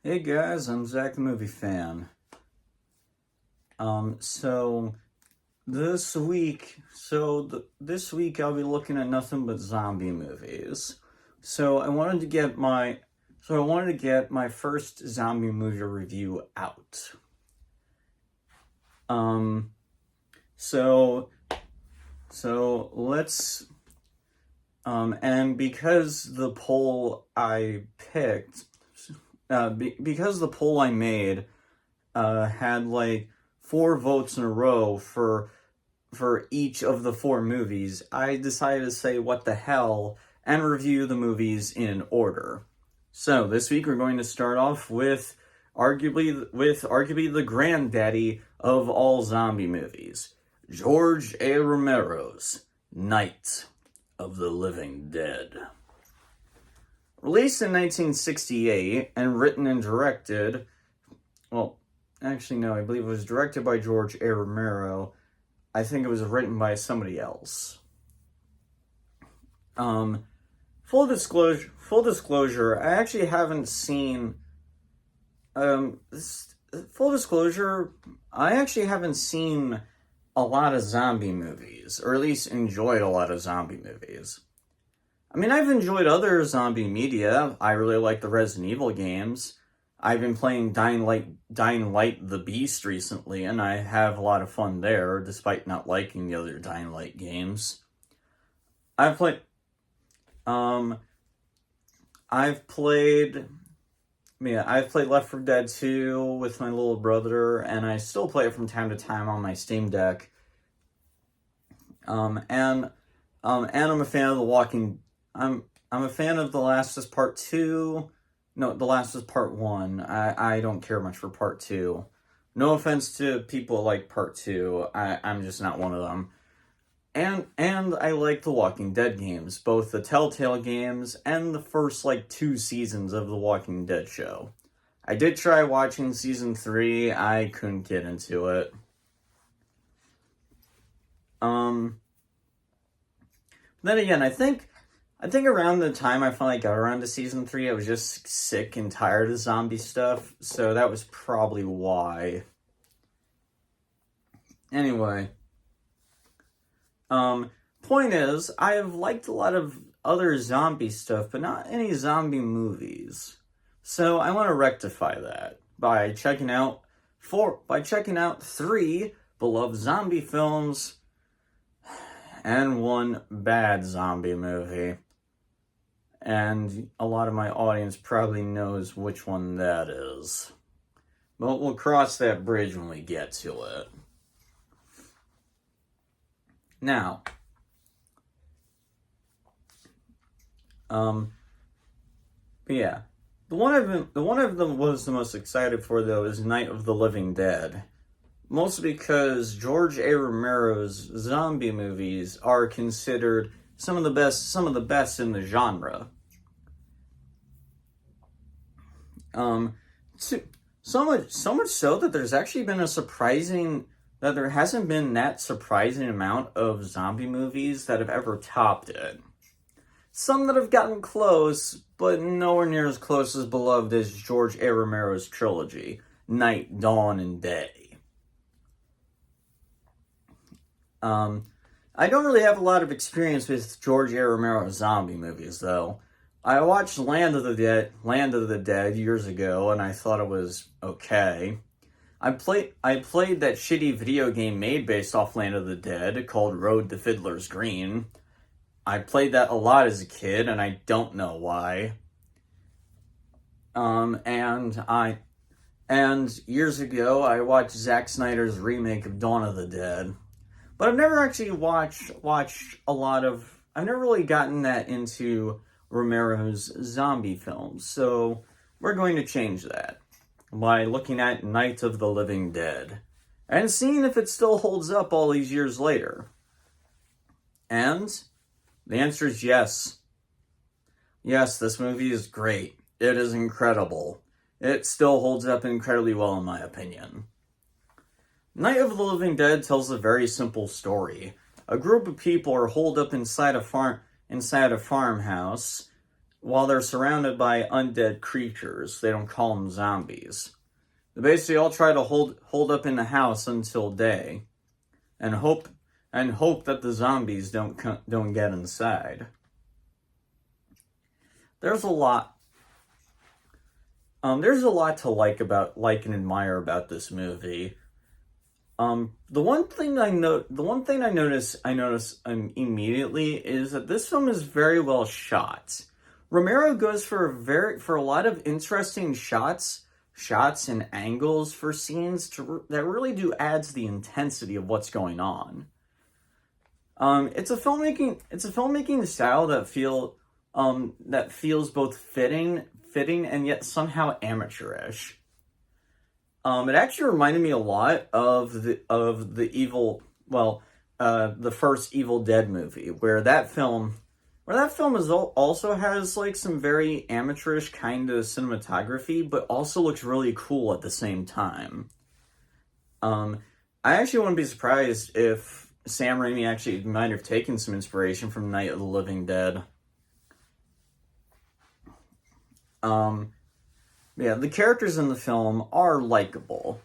Hey guys, I'm Zach the Movie Fan. So this week I'll be looking at nothing but zombie movies. So I wanted to get my first zombie movie review out. Um, so let's and because the poll I picked, because the poll I made had like 4 votes in a row for each of the 4 movies, I decided to say what the hell and review the movies in order. So this week we're going to start off with arguably the granddaddy of all zombie movies, George A. Romero's Night of the Living Dead. Released in 1968 and written and directed, well, actually, no, I believe it was directed by George A. Romero. I think it was written by somebody else. Full disclosure, I actually haven't seen, full disclosure, I actually haven't seen a lot of zombie movies, or at least enjoyed a lot of zombie movies. I mean, I've enjoyed other zombie media. I really like the Resident Evil games. I've been playing Dying Light the Beast recently, and I have a lot of fun there, despite not liking the other Dying Light games. I've played, um, I've played, I've played Left 4 Dead 2 with my little brother, and I still play it from time to time on my Steam Deck. And I'm a fan of I'm a fan of The Last of Us Part 2. No, The Last was Part 1. I don't care much for Part 2. No offense to people like Part 2. I'm just not one of them. And I like the Walking Dead games, both the Telltale games and the first, 2 seasons of the Walking Dead show. I did try watching Season 3. I couldn't get into it. Then again, I think around the time I finally got around to Season 3, I was just sick and tired of zombie stuff, so that was probably why. Anyway, point is, I have liked a lot of other zombie stuff, but not any zombie movies. So I want to rectify that by checking out 3 beloved zombie films and 1 bad zombie movie. And a lot of my audience probably knows which one that is. But we'll cross that bridge when we get to it. Now, yeah. The one I've been was the most excited for, though, is Night of the Living Dead. Mostly because George A. Romero's zombie movies are considered some of the best in the genre. So much so that there's actually been there hasn't been that surprising amount of zombie movies that have ever topped it. Some that have gotten close, but nowhere near as close as beloved as George A. Romero's trilogy, Night, Dawn, and Day. I don't really have a lot of experience with George A. Romero's zombie movies, though. I watched Land of the Dead years ago, and I thought it was okay. I played that shitty video game made based off Land of the Dead called Road to Fiddler's Green. I played that a lot as a kid, and I don't know why. And years ago, I watched Zack Snyder's remake of Dawn of the Dead. But I've never actually watched a lot of... I've never really gotten that into Romero's zombie films, so we're going to change that by looking at Night of the Living Dead and seeing if it still holds up all these years later. And the answer is yes. Yes, this movie is great. It is incredible. It still holds up incredibly well, in my opinion. Night of the Living Dead tells a very simple story. A group of people are holed up inside a farmhouse, while they're surrounded by undead creatures. They don't call them zombies. They basically all try to hold up in the house until day, and hope that the zombies don't get inside. There's a lot. There's a lot to like and admire about this movie. The one thing I notice immediately is that this film is very well shot. Romero goes for a lot of interesting shots and angles for scenes that really do add to the intensity of what's going on. It's a filmmaking style that feels both fitting and yet somehow amateurish. It actually reminded me a lot of the first Evil Dead movie, where that film also has like some very amateurish kind of cinematography, but also looks really cool at the same time. I actually wouldn't be surprised if Sam Raimi actually might have taken some inspiration from Night of the Living Dead. Yeah, the characters in the film are likable.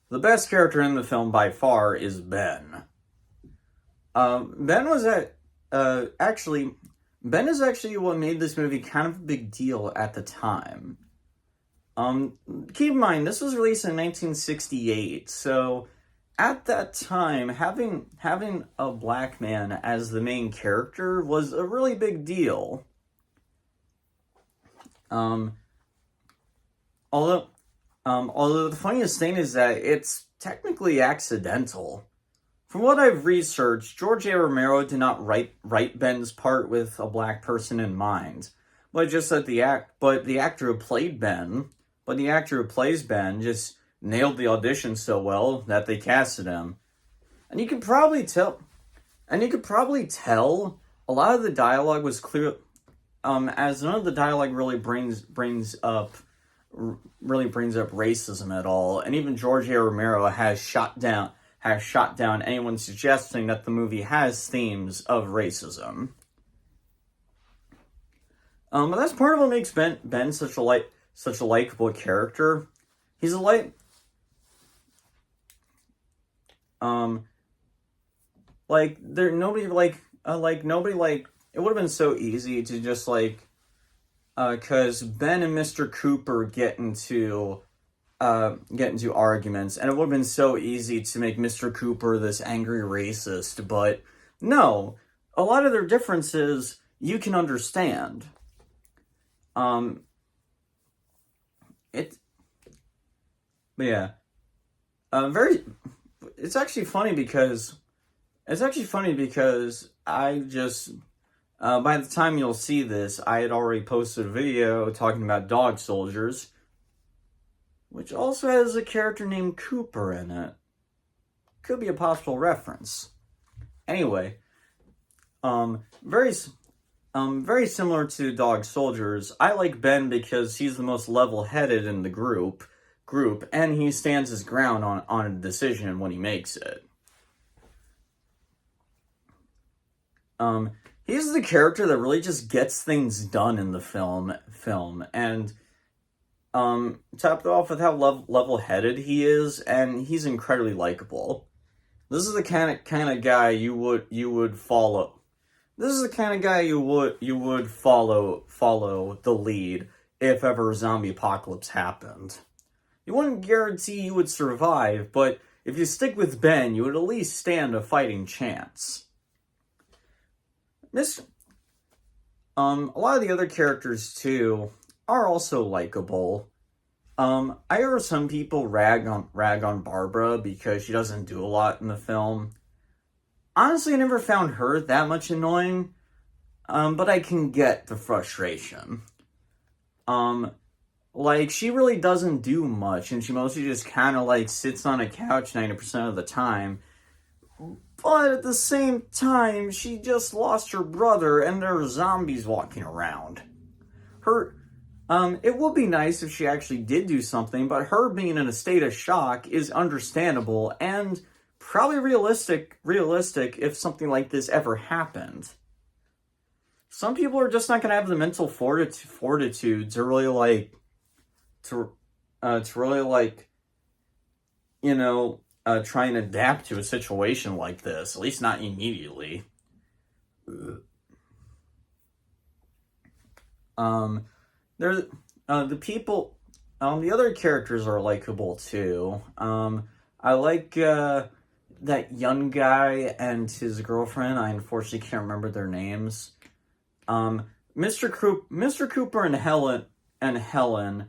The best character in the film by far is Ben. Ben is actually what made this movie kind of a big deal at the time. Keep in mind, this was released in 1968, so at that time, having a black man as the main character was a really big deal. Although the funniest thing is that it's technically accidental. From what I've researched, George A. Romero did not write Ben's part with a black person in mind, but just that the actor who plays Ben just nailed the audition so well that they casted him. And you could probably tell a lot of the dialogue was clear, as none of the dialogue really brings up racism at all, and even George A. Romero has shot down anyone suggesting that the movie has themes of racism. But that's part of what makes Ben such a likable character. He's a nobody it would have been so easy to just because Ben and Mr. Cooper get into arguments, and it would have been so easy to make Mr. Cooper this angry racist, but no, a lot of their differences you can understand. It's actually funny because I just, by the time you'll see this, I had already posted a video talking about Dog Soldiers, which also has a character named Cooper in it. Could be a possible reference. Anyway, very similar to Dog Soldiers, I like Ben because he's the most level-headed in the group, and he stands his ground on a decision when he makes it. He's the character that really just gets things done in the film, and topped off with how level-headed he is, and he's incredibly likable. This is the kind of guy you would follow. This is the kind of guy you would follow the lead if ever a zombie apocalypse happened. You wouldn't guarantee you would survive, but if you stick with Ben, you would at least stand a fighting chance. A lot of the other characters too are also likable. I heard some people rag on Barbara because she doesn't do a lot in the film. Honestly, I never found her that much annoying, but I can get the frustration. She really doesn't do much, and she mostly just kind of sits on a couch 90% of the time. But at the same time, she just lost her brother, and there are zombies walking around. It would be nice if she actually did do something, but her being in a state of shock is understandable, and probably realistic if something like this ever happened. some people are just not going to have the mental fortitude to really to really try and adapt to a situation like this, at least not immediately. There, the people, the other characters are likable too. I like that young guy and his girlfriend. I unfortunately can't remember their names. Mr. Cooper and Helen,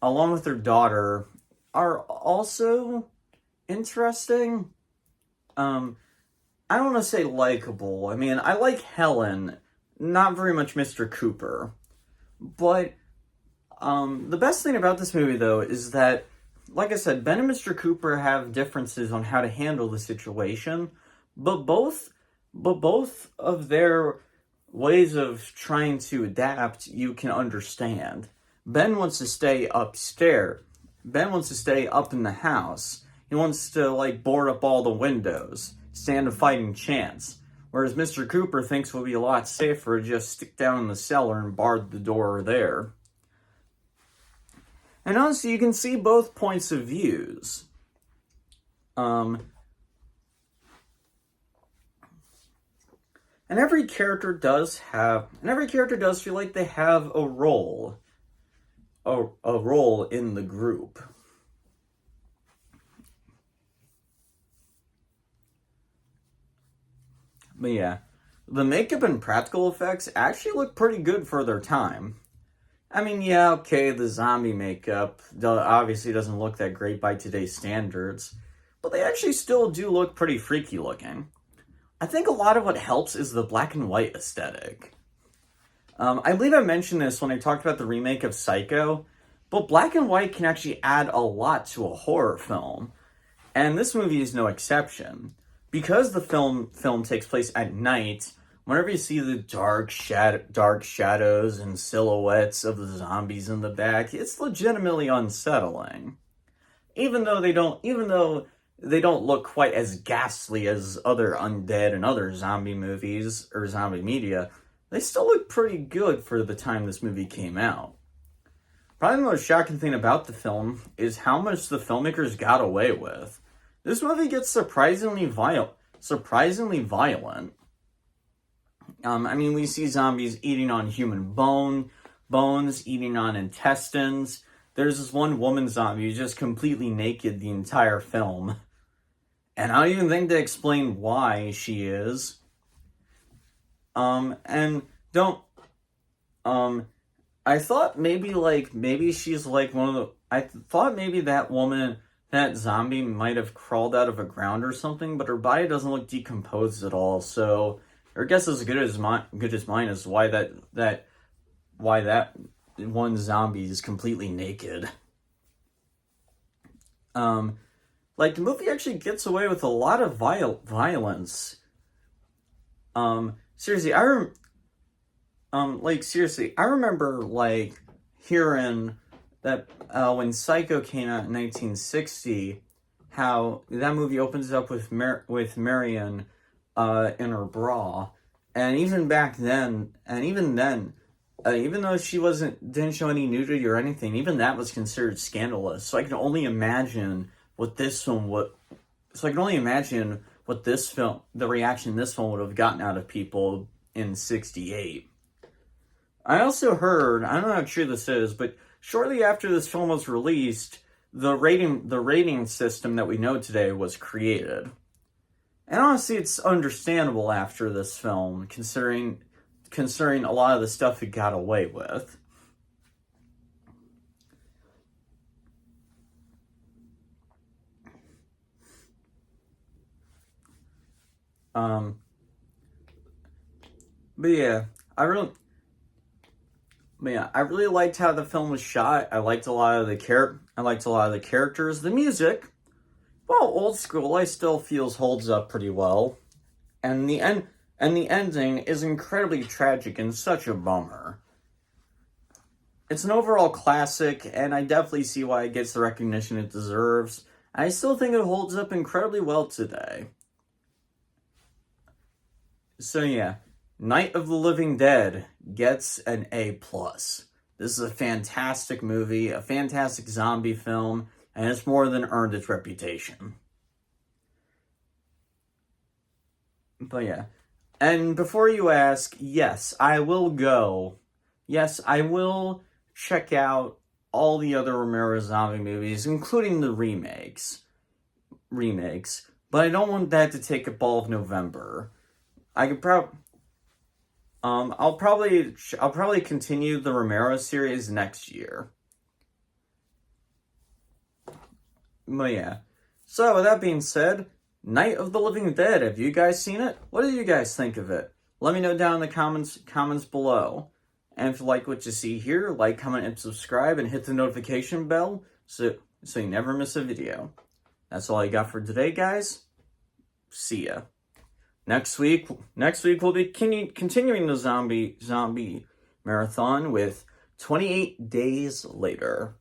along with their daughter, are also interesting. I don't want to say likable. I mean, I like Helen, not very much Mr. Cooper. But the best thing about this movie, though, is that, like I said, Ben and Mr. Cooper have differences on how to handle the situation, but both of their ways of trying to adapt you can understand. Ben wants to stay upstairs. Ben wants to stay up in the house. He wants to, board up all the windows, stand a fighting chance. Whereas Mr. Cooper thinks it would be a lot safer to just stick down in the cellar and bar the door there. And honestly, you can see both points of views. And every character does feel like they have a role in the group. But yeah, the makeup and practical effects actually look pretty good for their time. I mean, yeah, okay, the zombie makeup obviously doesn't look that great by today's standards, but they actually still do look pretty freaky looking. I think a lot of what helps is the black and white aesthetic. I believe I mentioned this when I talked about the remake of Psycho, but black and white can actually add a lot to a horror film, and this movie is no exception. Because the film takes place at night, whenever you see the dark shadows and silhouettes of the zombies in the back, it's legitimately unsettling. Even though they don't look quite as ghastly as other undead and other zombie movies or zombie media, they still look pretty good for the time this movie came out. Probably the most shocking thing about the film is how much the filmmakers got away with. This movie gets surprisingly violent. I mean, we see zombies eating on human bones, eating on intestines. There's this one woman zombie who's just completely naked the entire film. And I don't even think they explain why she is. I thought maybe she's like one of the, I thought maybe that zombie might have crawled out of a ground or something, but her body doesn't look decomposed at all, so her guess is good as mine as why that one zombie is completely naked. The movie actually gets away with a lot of violence. Seriously, I remember hearing that when Psycho came out in 1960, how that movie opens up with Marion in her bra, and even then, even though she didn't show any nudity or anything, even that was considered scandalous. So I can only imagine the reaction this film would have gotten out of people in '68. I also heard, I don't know how true this is, but shortly after this film was released, the rating system that we know today was created. And honestly, it's understandable after this film, considering a lot of the stuff it got away with. But yeah, I really liked how the film was shot. I liked a lot of the characters. The music, well, old school, I still feels holds up pretty well. And the ending is incredibly tragic and such a bummer. It's an overall classic, and I definitely see why it gets the recognition it deserves. I still think it holds up incredibly well today. So yeah, Night of the Living Dead gets an A+. This is a fantastic movie, a fantastic zombie film, and it's more than earned its reputation. But yeah. And before you ask, yes, I will go. Yes, I will check out all the other Romero zombie movies, including the remakes. But I don't want that to take up all of November. I could I'll probably continue the Romero series next year. But yeah. So with that being said, Night of the Living Dead. Have you guys seen it? What do you guys think of it? Let me know down in the comments below. And if you like what you see here, like, comment, and subscribe, and hit the notification bell so you never miss a video. That's all I got for today, guys. See ya. Next week we'll be continuing the zombie marathon with 28 Days Later.